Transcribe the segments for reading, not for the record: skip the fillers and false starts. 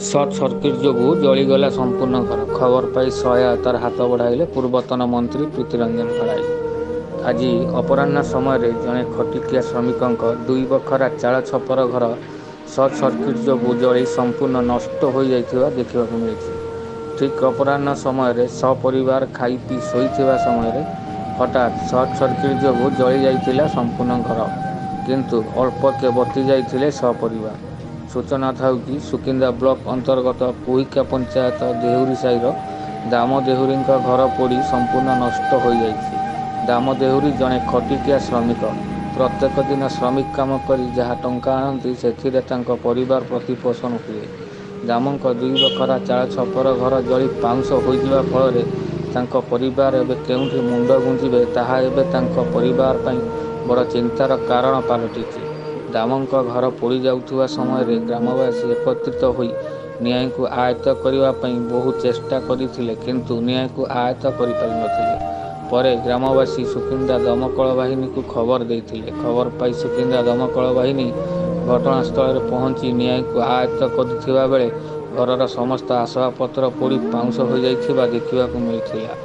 Short circuit जोगु जलीगला संपूर्ण घर। खबर पाई सहायतार हाथ बढ़ाइले पूर्वतन मंत्री प्रीतिरंजन घड़ाई। आज अपराह्न समय जड़े खटिकिया श्रमिक दुई बखरा चाल छपर घर सर्ट सर्किट जोगु जली संपूर्ण नष्ट हो जाइथिबा देखिबाकु मिलिछि। ठीक अपराह्न समय सपरिवार खाई पी शोइथिबा समय हठात सर्ट सर्किट जोगु जली जाइथिला संपूर्ण घर, किंतु अल्पके बति जाइथिले सपरिवार। सूचना था कि सुकिंदा ब्लॉक अंतर्गत पुहिका पंचायत देहुरी साहिर दाम देहुरी घर पोड़ी संपूर्ण नष्ट हो जाइछि। दाम देहुरी जड़े खटिकिया श्रमिक। प्रत्येक दिन श्रमिक काम करी जहाँ टंका आनती से परिवार प्रतिपोषण हुए। दामक दुई बखरा चाल छपर घर जली पाउंश होइजिबा फल तांको परिवार एबे केउंठी मुंड गुंजिबे ताहा एबे तांको परिवार पई बड़ चिंतार कारण पालटिछि। दामक घर पोड़ी जाउथुवा समय ग्रामवासी एकत्रित होई न्याय को आयत्त करने बहु चेष्टा करथिले, किंतु न्याय को आयत्त करि पारि नथिले। परे ग्रामवासी सुकिंदा दमकल बाहिनी को खबर देथिले। खबर पाई सुकिंदा दमकल बाहिनी घटनास्थल पहुंची न्याय को आयत्त करुथिबा बेले घरर समस्त आसबाबपत्र पोड़ी पाउंश हो जाइथिबा देखिबाकु मिलिथिला।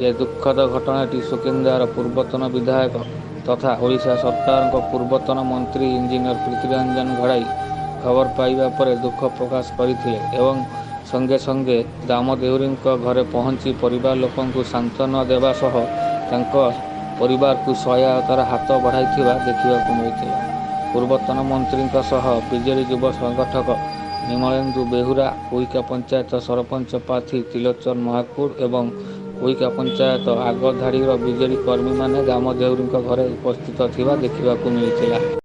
यह दुखद घटनाटी सुकिंदार पूर्वतन विधायक तथा ओडिशा सरकार पूर्वतन मंत्री इंजीनियर प्रीतिरंजन घड़ाई खबर पाइबा पर दुख प्रकाश करथिले एवं संगे संगे दाम देहुरी घरे पहुंची परिवार लोकंकु सांत्वना देवा सह तांको परिवार को सहायतार हाथ बढ़ाइथिबा देखिबाकु मिलिथिला। पूर्वतन मंत्री सह बीजेडी युव संगठक निमलेन्दु बेहुरा, पुहिका पंचायत सरपंच प्रार्थी त्रिलोचन महाकुड़ एवं पुहिका पंचायत आग धाड़ीर बीजेडी कर्मी माने दाम देहुरी घरे उपस्थित थिबा देखिबाकु मिलिथिला।